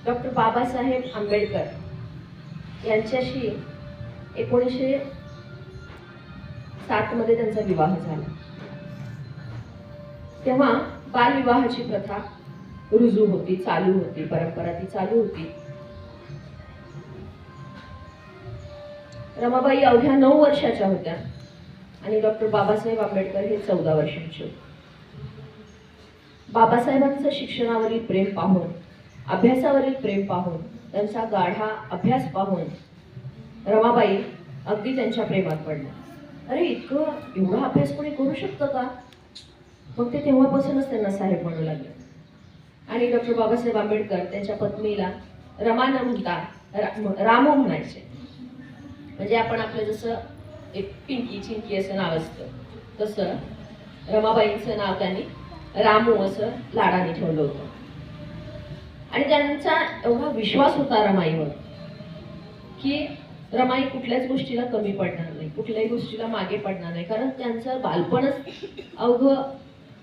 Doctor Babasaheb Ambedkar यांच्याशी 1907 मध्ये त्यांचा विवाह झाला। तेव्हा बालविवाहाची प्रथा रुजू होती, चालू होती, परंपरा ती चालू होती। रमाबाई अवघ्या 9 वर्षाच्या होत्या आणि डॉक्टर बाबासाहेब आंबेडकर हे 14 वर्षांचे होते। बाबासाहेबांचं शिक्षणावरील प्रेम पाहून, अभ्यासावरील प्रेम पाहून, त्यांचा गाढा अभ्यास पाहून रमाबाई अगदी त्यांच्या प्रेमात पडल्या। अरे एवढा अभ्यास कोणी करू शकतं का? मग ते तेव्हापासूनच त्यांना साहेब म्हणू लागले। आणि डॉक्टर बाबासाहेब आंबेडकर त्यांच्या पत्नीला रमा न म्हणता रामू म्हणायचे। म्हणजे आपण आपलं जसं एक पिंकी चिंकी असं नाव असतं तसं रमाबाईंचं नाव त्यांनी रामू असं लाडाने ठेवलं होतं। आणि त्यांचा एवढा विश्वास होता रमाईवर की रमाई कुठल्याच गोष्टीला कमी पडणार नाही, कुठल्याही गोष्टीला मागे पडणार नाही, कारण त्यांचं बालपणच अवघं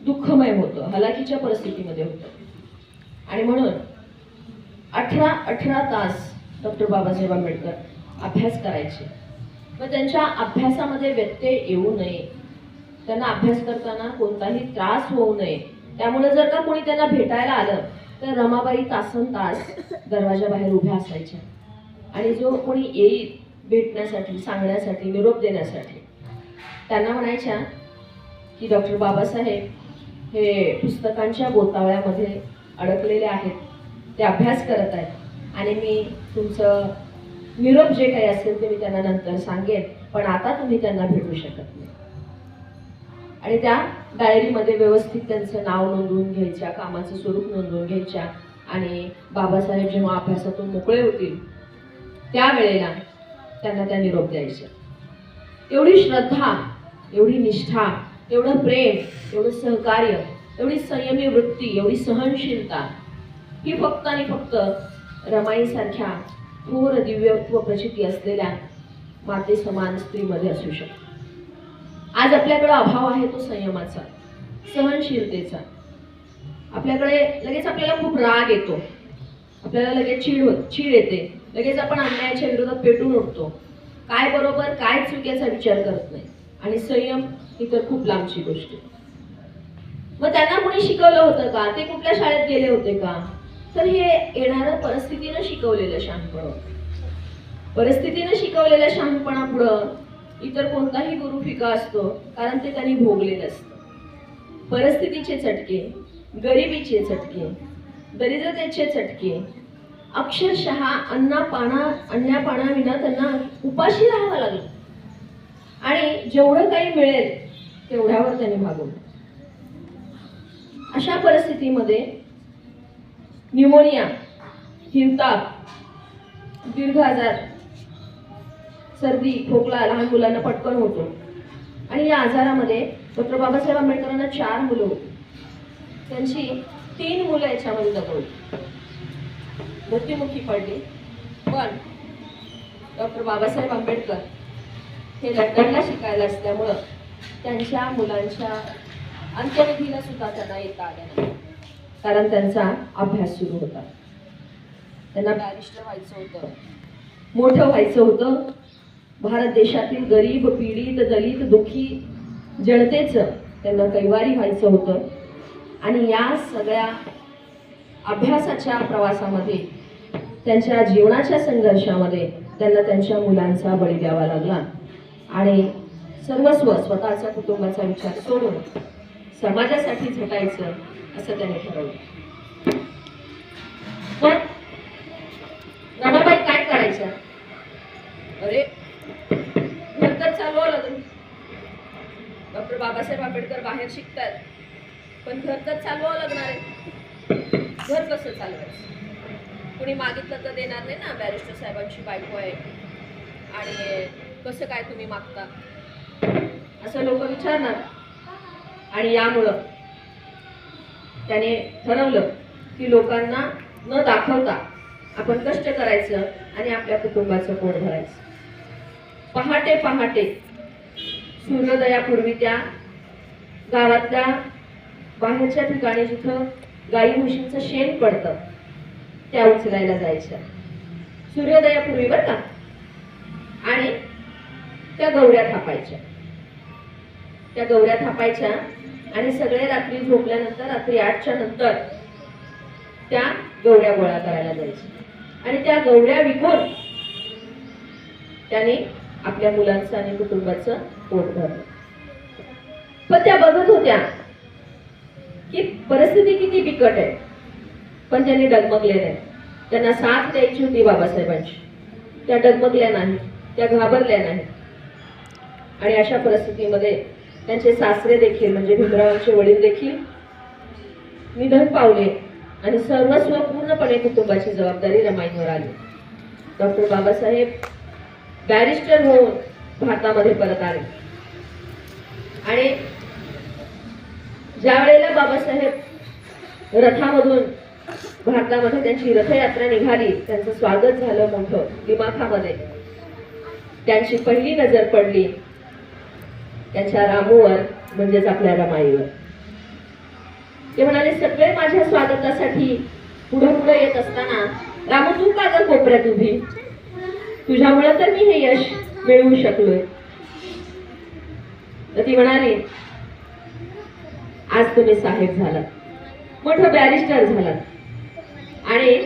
दुःखमय होतं, हलाखीच्या परिस्थितीमध्ये होतं। आणि म्हणून 18 तास डॉक्टर बाबासाहेब आंबेडकर अभ्यास करायचे। मग त्यांच्या अभ्यासामध्ये व्यत्यय येऊ नये, त्यांना अभ्यास करताना कोणताही त्रास होऊ नये, त्यामुळे जर का कोणी त्यांना भेटायला आलं तर रमाबाई तासनतास दरवाजाबाहेर उभ्या असायच्या। आणि जो कोणी येईल भेटण्यासाठी, सांगण्यासाठी, निरोप देण्यासाठी, त्यांना म्हणायच्या की डॉक्टर बाबासाहेब हे पुस्तकांच्या गोतावळ्यामध्ये अडकलेले आहेत, ते अभ्यास करत आहेत आणि मी तुमचं निरोप जे काही असेल ते मी त्यांना नंतर सांगेन, पण आता तुम्ही त्यांना भेटू शकत नाही। आणि त्या डायरीमध्ये व्यवस्थित त्यांचं नाव नोंदवून घ्यायच्या, कामाचं स्वरूप नोंदवून घ्यायच्या आणि बाबासाहेब जेव्हा अभ्यासातून मोकळे होतील त्यावेळेला त्यांना त्या निरोप द्यायच्या। एवढी श्रद्धा, एवढी निष्ठा, एवढं प्रेम, एवढं सहकार्य, एवढी संयमी वृत्ती, एवढी सहनशीलता ही फक्त आणि फक्त रमाईसारख्या थोर दिव्यत्व प्रचिती असलेल्या माते समान स्त्रीमध्ये असू शकते। आज आपल्याकडे अभाव आहे तो संयमाचा, सहनशीलतेचा। आपल्याकडे लगेच आपल्याला खूप राग येतो, आपल्याला लगेच चीड येते, लगेच आपण अन्यायाच्या विरोधात पेटून उठतो, काय बरोबर काय चूक याचा विचार करत नाही। आणि संयम ही तर खूप लांबची गोष्ट आहे। मग त्यांना कोणी शिकवलं होतं का? ते कुठल्या शाळेत गेले होते का? तर हे येणारं परिस्थितीनं शिकवलेलं शहाणपण, परिस्थितीनं शिकवलेल्या शहाणपणापुढं इतर कोणताही गुरु फिका असतो, कारण ते त्यांनी भोगलेलं असतं। परिस्थितीचे चटके, गरिबीचे चटके, दरिद्रतेचे चटके, अक्षरशः अन्नपाण्याविना त्यांना उपाशी राहावं लागलं आणि जेवढं काही मिळेल तेवढ्यावर त्यांनी भागवलं। अशा परिस्थितीमध्ये न्यूमोनिया, हिवताप, दीर्घ आजार, सर्दी, खोकला लहान मुलांना पटकन होतो। आणि या आजारामध्ये डॉक्टर बाबासाहेब आंबेडकरांना 4 मुलं होती, त्यांची 3 मुलं याच्यामध्ये दगावली, मृत्युमुखी पडली। पण डॉक्टर बाबासाहेब आंबेडकर हे लंडनला शिकायला असल्यामुळं त्यांच्या मुलांच्या अंत्यविधीला सुद्धा त्यांना येता आलं नाही, कारण त्यांचा अभ्यास सुरू होता। त्यांना बॅरिस्टर व्हायचं होतं, मोठं व्हायचं होतं, भारत देशातील गरीब, पीडित, दलित, दुःखी जनतेचं त्यांना कैवारी व्हायचं होतं। आणि या सगळ्या अभ्यासाच्या प्रवासामध्ये, त्यांच्या जीवनाच्या संघर्षामध्ये त्यांना त्यांच्या मुलांचा बळी द्यावा लागला आणि सर्वस्व, स्वतःच्या कुटुंबाचा विचार सोडून समाजासाठी झटायचं असं त्याने ठरवलं। पण रमाबाई काय करायच्या? अरे घर तर चालवलं तुम्ही, डॉक्टर बाबासाहेब आंबेडकर बाहेर शिकतात, पण घर तर चालवावं लागणार आहे। घर कसं चालवायचं? कोणी मागितलं तर देणार नाही ना, बॅरिस्टर साहेबांची बायको आहे आणि कसं काय तुम्ही मागता, असं लोक विचारणार। आणि यामुळं त्याने ठरवलं की लोकांना न दाखवता आपण कष्ट करायचं आणि आपल्या कुटुंबाचं पोट भरायचं। पहाटे पहाटे सूर्योदयापूर्वी त्या गावातल्या बाहेरच्या ठिकाणी जिथं गाई म्हशींचं शेण पडतं त्या उचलायला जायच्या सूर्योदयापूर्वी बरं का. आणि त्या गौऱ्या थापायच्या. त्या गौऱ्या थापायच्या आणि सगळे रात्री झोपल्यानंतर रात्री 8च्या नंतर त्या गौऱ्या गोळा करायला जायच्या आणि त्या गौऱ्या विकून त्याने आपल्या मुलांचं आणि कुटुंबाचं पोट भरलं. पण त्या बघत होत्या की परिस्थिती किती बिकट आहे, पण त्यांनी डगमगले नाही. त्यांना साथ द्यायची होती बाबासाहेबांची. त्या डगमगल्या नाही, त्या घाबरल्या नाही. आणि अशा परिस्थितीमध्ये त्यांचे सासरे देखील म्हणजे भीमरावांचे वडील देखील निधन पावले आणि सर्वस्व पूर्णपणे कुटुंबाची जबाबदारी रमाईंवर आली. डॉक्टर बाबासाहेब बॅरिस्टर होऊन भारतामध्ये परत आले आणि ज्या वेळेला बाबासाहेब रथामधून भारतामध्ये त्यांची रथयात्रा निघाली, त्यांचं स्वागत झालं मोठं दिमाखामध्ये. त्यांची पहिली नजर पडली त्यांच्या रामूवर म्हणजेच आपल्या रमाईवर. ते म्हणाले, सगळे माझ्या स्वागतासाठी पुढे पुढे येत असताना रामू तू का ग कोपऱ्यात उभी? तुझ्यामुळे तर मी हे यश मिळवू शकलोय. तर ती म्हणाली, आज तुम्ही साहेब झालात, मोठं बॅरिस्टर झालात आणि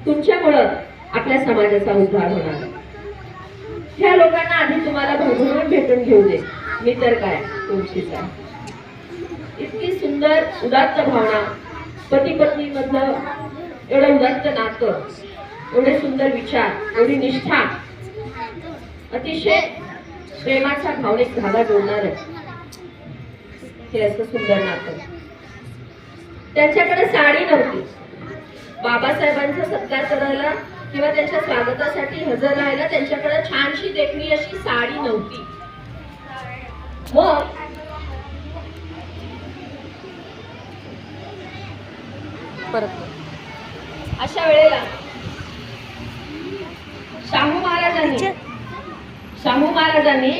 तुमच्यामुळं आपल्या समाजाचा उद्धार होणार. ह्या लोकांना आधी तुम्हाला भरभरून भेटून घेऊ दे, मी तर काय तुमचीच आहे. इतकी सुंदर उदात्त भावना, पती पत्नी मधलं एवढं उदात्त नातं, एवढे सुंदर विचार, एवढी निष्ठा, अतिशय प्रेमाचा भावनिक धागा जोडणार हे असं सुंदर नातं. त्यांच्याकडे साडी नव्हती. बाबासाहेबांचा सत्कार करायला किंवा त्यांच्या स्वागतासाठी हजर राहायला त्यांच्याकडे छानशी देखणी अशी साडी नव्हती. मग अशा वेळेला शाहू महाराजांनी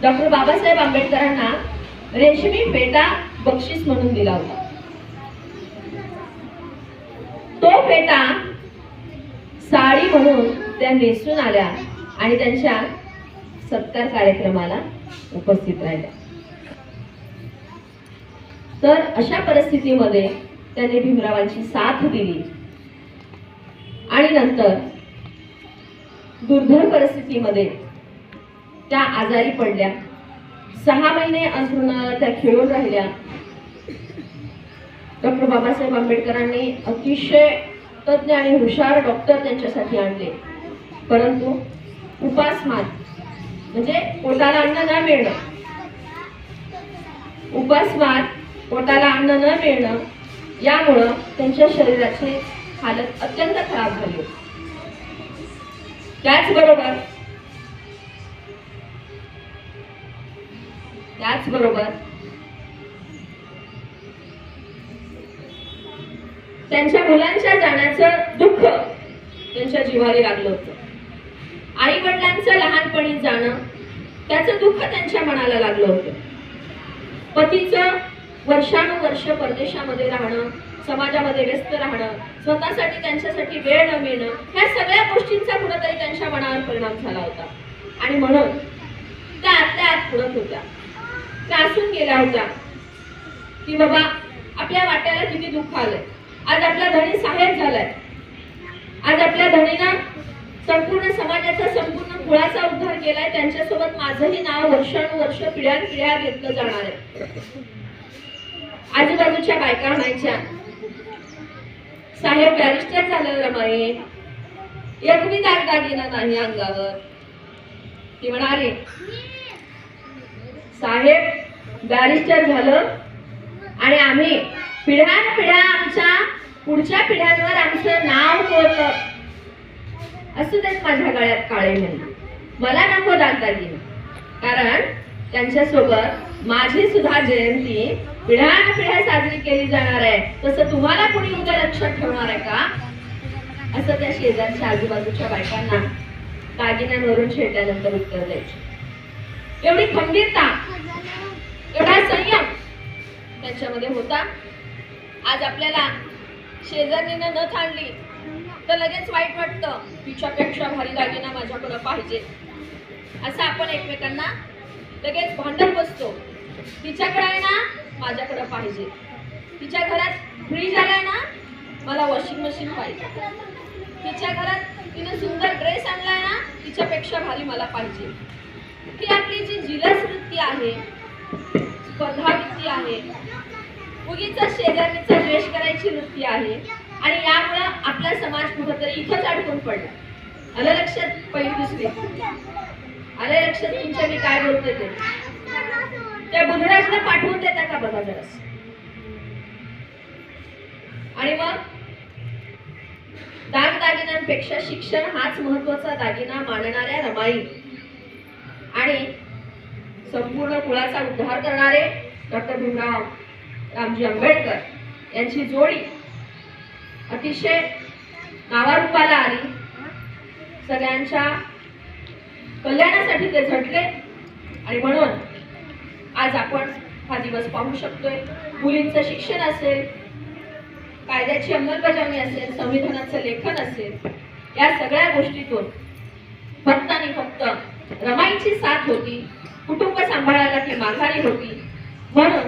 डॉक्टर बाबासाहेब आंबेडकरांना रेशमी फेटा बक्षीस म्हणून दिला होता. तो फेटा साडी म्हणून त्या नेसून आल्या आणि त्यांच्या सत्कार कार्यक्रमाला उपस्थित राहिल्या. तर अशा परिस्थितीमध्ये त्यांनी भीमरावांची साथ दिली आणि नंतर दुर्धर परिस्थितीमध्ये त्या आजारी पडल्या. 6 महिने अंथरुणावर त्या खेळून राहिल्या. डॉक्टर बाबासाहेब आंबेडकरांनी अतिशय तज्ञ आणि हुशार डॉक्टर त्यांच्यासाठी आणले, परंतु उपासमार म्हणजे पोटाला अन्न न मिळणं, उपासमार पोटाला अन्न न मिळणं यामुळं त्यांच्या शरीराची हालत अत्यंत खराब झाली. त्याचबरोबर त्यांच्या मुलांच्या जाण्याचं दुःख त्यांच्या जिव्हारी लागलं होतं. आई वडिलांचं लहानपणी जाणं त्याचं दुःख त्यांच्या मनाला लागलं होतं. पतीचं वर्षानुवर्ष परदेशामध्ये राहणं, समाजामध्ये व्यस्त राहणं, स्वतःसाठी त्यांच्यासाठी वेळ न मिळणं, ह्या सगळ्या गोष्टींचा कुठेतरी त्यांच्या मनावर परिणाम झाला होता. आणि म्हणून त्या आतल्या आत पुढत होत्या, त्रासून गेल्या होत्या की बाबा आपल्या वाट्याला किती दुःख आलंय. आज आपला धनी साहेब झालाय, आज आपल्या धनीनं संपूर्ण समाजाचा संपूर्ण कुळाचा उद्धार केलाय. त्यांच्यासोबत माझंही नाव वर्षानुवर्ष पिढ्यानपिढ्या घेतलं जाणार आहे. आजूबाजूच्या बायका म्हणायच्या, साहेब बॅरिस्टर झालं रमाई, एकही दागदागिना नाही अंगावर. ती म्हणाली, साहेब बॅरिस्टर झालं आणि आम्ही पिढ्यानपिढ्या आमच्या पुढच्या पिढ्यांवर आमचं नाव कोरलं. असू देत माझ्या गळ्यात काळे म्हणून, मला नको दागदागिना, कारण त्यांच्यासोबत माझी सुद्धा जयंती पिढ्यानपिढ्या साजरी केली जाणार आहे. तसं तुम्हाला कोणी उद्या लक्षात ठेवणार आहे का? असं त्या शेजारच्या आजूबाजूच्या बायकांना दागिन्यांवरून छेडल्यानंतर उत्तर द्यायचे. एवढी खंबीरता, एवढा संयम त्यांच्यामध्ये होता. आज आपल्याला शेजारणीनं नथ आणली तर लगेच वाईट वाटतं, तिच्यापेक्षा भारी दागिना माझ्याकडे पाहिजे असं आपण एकमेकांना लगेच भांडण बसतो. तिच्याकडे आहे ना, माझ्याकडे पाहिजे. तिच्या घरात फ्रीज आलाय ना, मला वॉशिंग मशीन पाहिजे. तिच्या घरात तिने सुंदर ड्रेस आणलाय ना, तिच्यापेक्षा भारी मला पाहिजे. ही आपली जी जिलस वृत्ती आहे, स्पर्धा वृत्ती आहे, उगीच शेजारीचा द्वेष करायची वृत्ती आहे आणि यामुळे आपला समाज कुठेतरी इथंच अडकून पडला. आलं लक्षात? पहिली दुसरी आलं लक्षात तुमच्या मी काय बोलते ते? त्या बुधराजला पाठवून देता का बघा जरास. आणि मग दागदागिन्यांपेक्षा शिक्षण हाच महत्वाचा दागिना मानणाऱ्या रमाई आणि संपूर्ण कुळाचा उद्धार करणारे डॉक्टर भीमराव रामजी आंबेडकर यांची जोडी अतिशय नावारूपाला आली. सगळ्यांच्या कल्याणासाठी ते झटले आणि म्हणून आज आपण हा दिवस पाहू शकतोय. मुलींचं शिक्षण असेल, कायद्याची अंमलबजावणी असेल, संविधानाचं लेखन असेल, या सगळ्या गोष्टीतून फक्त आणि फक्त रमाईची साथ होती. कुटुंब सांभाळायला ती माघारी होती. म्हणून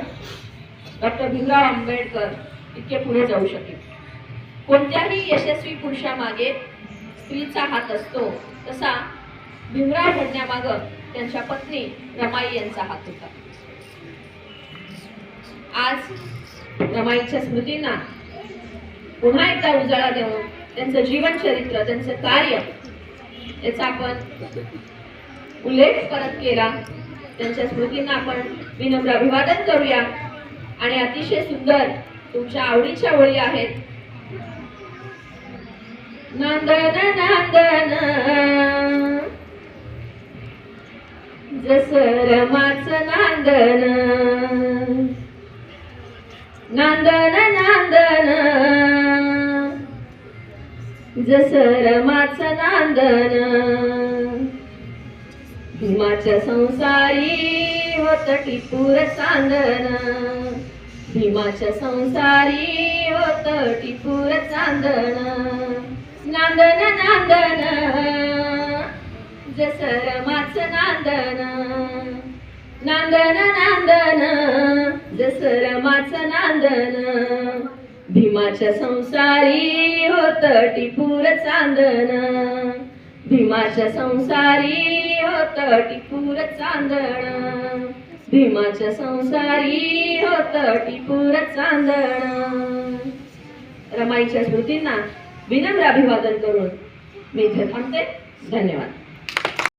डॉक्टर भीमराव आंबेडकर इतके पुढे जाऊ शकले. कोणत्याही यशस्वी पुरुषामागे स्त्रीचा हात असतो, तसा भीमराव घडण्यामागं त्यांच्या पत्नी रमाई यांचा हात होता. आज रमाईच्या स्मृतींना पुन्हा एकदा उजाळा देऊन त्यांचं जीवन चरित्र, त्यांचं कार्य याचा आपण उल्लेख परत केला. त्यांच्या स्मृतींना आपण विनम्र अभिवादन करूया. आणि अतिशय सुंदर तुमच्या आवडीच्या ओळी आहेत. नांदन नांदन जसं रमाचं नांदन, नांदन नांदन जसं रमाचं नांदन, भीमाच्या संसारी होत टिपूर चांदन, भीमाच्या संसारी होत टिपूर चांदन, नांदन नांदन जसं रमाचं नांदन, नांदन नांदन जसं रमाचं नांदन, भीमाच्या संसारी होत टिपूर चांदन, भीमाच्या संसारी होत टिपूर चांदन, भीमाच्या संसारी होत टिपूर चांदन. रमाईच्या स्मृतींना विनम्र अभिवादन करून मी इथे थांबते. धन्यवाद.